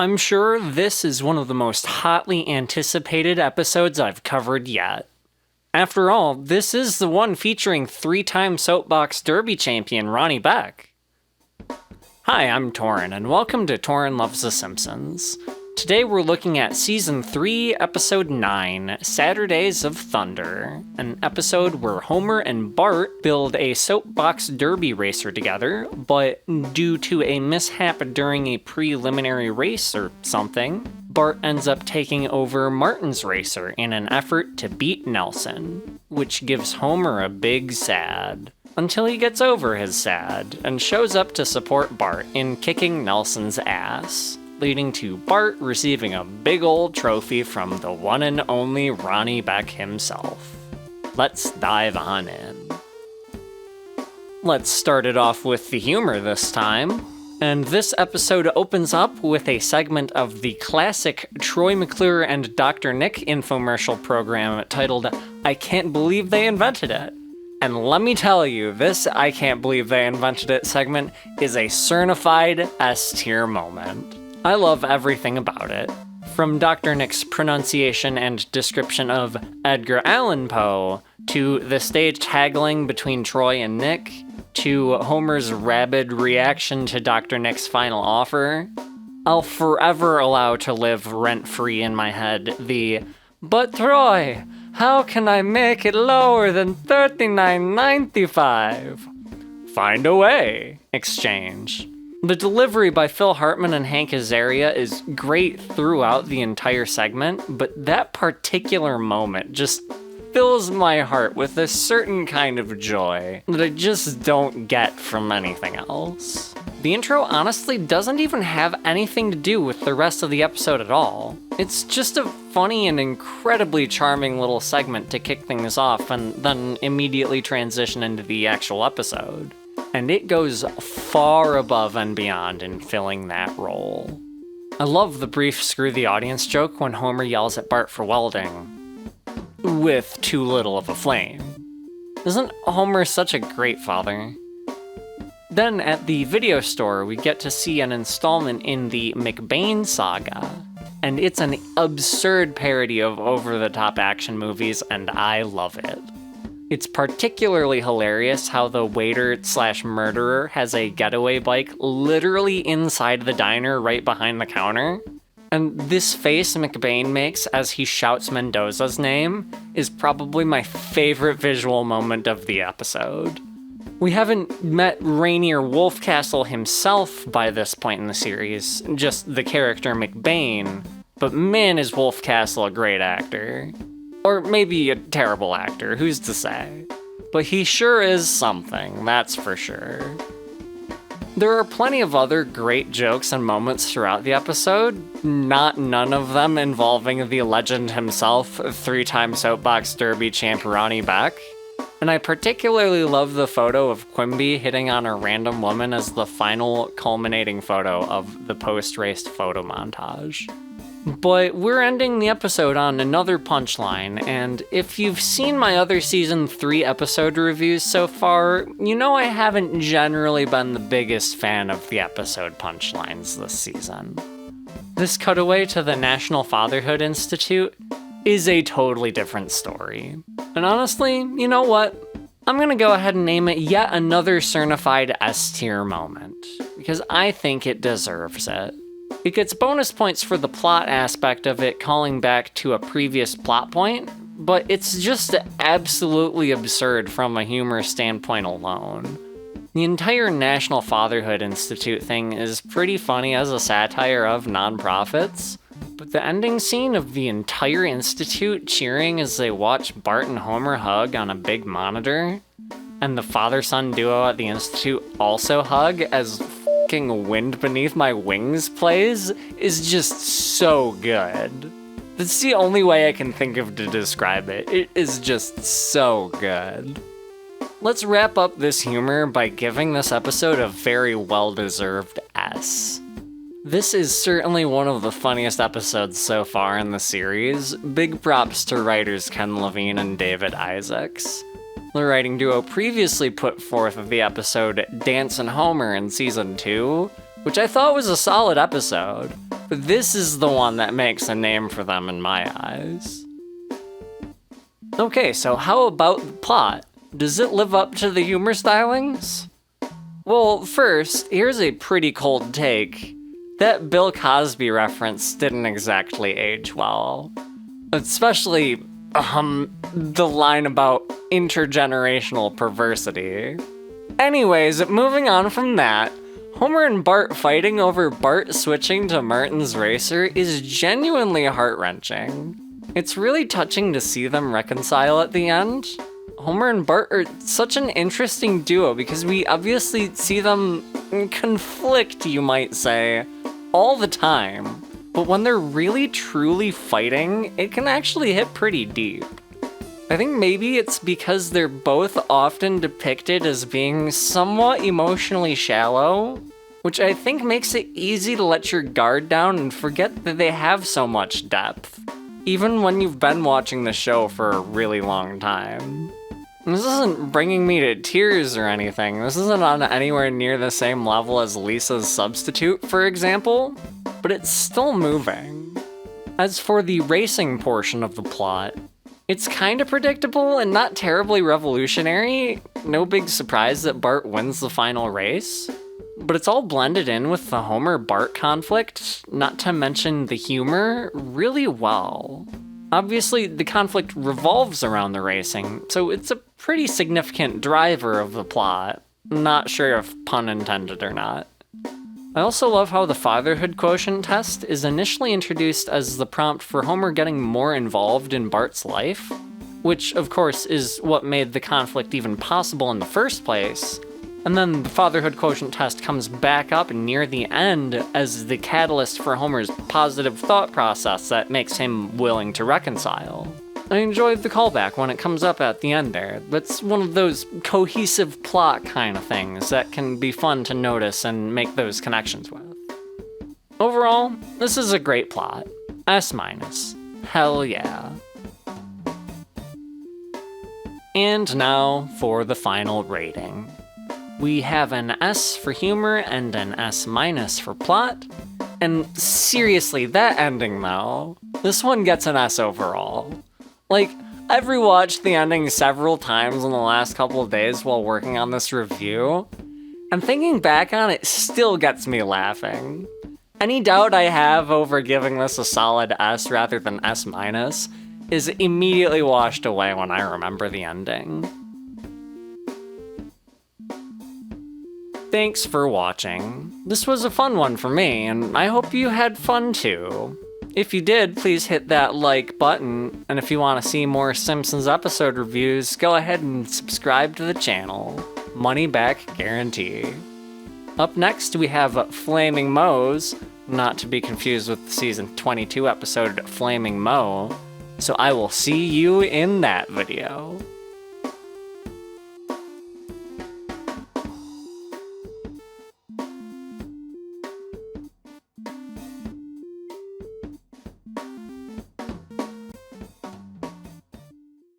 I'm sure this is one of the most hotly anticipated episodes I've covered yet. After all, this is the one featuring 3-time Soapbox Derby champion Ronnie Beck. Hi, I'm Torin, and welcome to Torin Loves the Simpsons. Today we're looking at Season 3, Episode 9, Saturdays of Thunder, an episode where Homer and Bart build a soapbox derby racer together, but due to a mishap during a preliminary race or something, Bart ends up taking over Martin's racer in an effort to beat Nelson, which gives Homer a big sad. Until he gets over his sad and shows up to support Bart in kicking Nelson's ass, leading to Bart receiving a big old trophy from the one and only Ronnie Beck himself. Let's dive on in. Let's start it off with the humor this time. And this episode opens up with a segment of the classic Troy McClure and Dr. Nick infomercial program titled, I Can't Believe They Invented It. And let me tell you, this I Can't Believe They Invented It segment is a certified S-tier moment. I love everything about it. From Dr. Nick's pronunciation and description of Edgar Allan Poe, to the staged haggling between Troy and Nick, to Homer's rabid reaction to Dr. Nick's final offer, I'll forever allow to live rent-free in my head the, "But Troy, how can I make it lower than $39.95? Find a way" exchange. The delivery by Phil Hartman and Hank Azaria is great throughout the entire segment, but that particular moment just fills my heart with a certain kind of joy that I just don't get from anything else. The intro honestly doesn't even have anything to do with the rest of the episode at all. It's just a funny and incredibly charming little segment to kick things off and then immediately transition into the actual episode. And it goes far above and beyond in filling that role. I love the brief screw the audience joke when Homer yells at Bart for welding with too little of a flame. Isn't Homer such a great father? Then at the video store, we get to see an installment in the McBain saga, and it's an absurd parody of over-the-top action movies, and I love it. It's particularly hilarious how the waiter/murderer has a getaway bike literally inside the diner right behind the counter. And this face McBain makes as he shouts Mendoza's name is probably my favorite visual moment of the episode. We haven't met Rainier Wolfcastle himself by this point in the series, just the character McBain, but man is Wolfcastle a great actor. Or maybe a terrible actor, who's to say? But he sure is something, that's for sure. There are plenty of other great jokes and moments throughout the episode, none of them involving the legend himself, 3-time Soapbox Derby champ Ronnie Beck. And I particularly love the photo of Quimby hitting on a random woman as the final culminating photo of the post-race photo montage. But we're ending the episode on another punchline, and if you've seen my other Season 3 episode reviews so far, you know I haven't generally been the biggest fan of the episode punchlines this season. This cutaway to the National Fatherhood Institute is a totally different story. And honestly, you know what? I'm gonna go ahead and name it yet another certified S-tier moment, because I think it deserves it. It gets bonus points for the plot aspect of it calling back to a previous plot point, but it's just absolutely absurd from a humor standpoint alone. The entire National Fatherhood Institute thing is pretty funny as a satire of nonprofits, but the ending scene of the entire institute cheering as they watch Bart and Homer hug on a big monitor, and the father-son duo at the institute also hug as Wind Beneath My Wings plays, is just so good. That's the only way I can think of to describe it. It is just so good. Let's wrap up this humor by giving this episode a very well-deserved S. This is certainly one of the funniest episodes so far in the series. Big props to writers Ken Levine and David Isaacs. The writing duo previously put forth the episode Dance and Homer in Season 2, which I thought was a solid episode, this is the one that makes a name for them in my eyes. Okay, so how about the plot? Does it live up to the humor stylings? Well, first, here's a pretty cold take. That Bill Cosby reference didn't exactly age well. Especially, the line about intergenerational perversity. Anyways, moving on from that, Homer and Bart fighting over Bart switching to Martin's racer is genuinely heart-wrenching. It's really touching to see them reconcile at the end. Homer and Bart are such an interesting duo because we obviously see them conflict, you might say, all the time. But when they're really truly fighting, it can actually hit pretty deep. I think maybe it's because they're both often depicted as being somewhat emotionally shallow, which I think makes it easy to let your guard down and forget that they have so much depth, even when you've been watching the show for a really long time. And this isn't bringing me to tears or anything. This isn't on anywhere near the same level as Lisa's Substitute, for example, but it's still moving. As for the racing portion of the plot, it's kinda predictable and not terribly revolutionary. No big surprise that Bart wins the final race. But it's all blended in with the Homer-Bart conflict, not to mention the humor, really well. Obviously, the conflict revolves around the racing, so it's a pretty significant driver of the plot. Not sure if pun intended or not. I also love how the fatherhood quotient test is initially introduced as the prompt for Homer getting more involved in Bart's life, which of course is what made the conflict even possible in the first place. And then the fatherhood quotient test comes back up near the end as the catalyst for Homer's positive thought process that makes him willing to reconcile. I enjoyed the callback when it comes up at the end there. That's one of those cohesive plot kind of things that can be fun to notice and make those connections with. Overall, this is a great plot. S-. Hell yeah. And now for the final rating. We have an S for humor and an S- for plot. And seriously, that ending though, this one gets an S overall. Like, I've rewatched the ending several times in the last couple of days while working on this review, and thinking back on it still gets me laughing. Any doubt I have over giving this a solid S rather than S- is immediately washed away when I remember the ending. Thanks for watching. This was a fun one for me, and I hope you had fun too. If you did, please hit that like button, and if you want to see more Simpsons episode reviews, go ahead and subscribe to the channel. Money back guarantee. Up next, we have Flaming Moe's, not to be confused with the season 22 episode Flaming Moe, so I will see you in that video.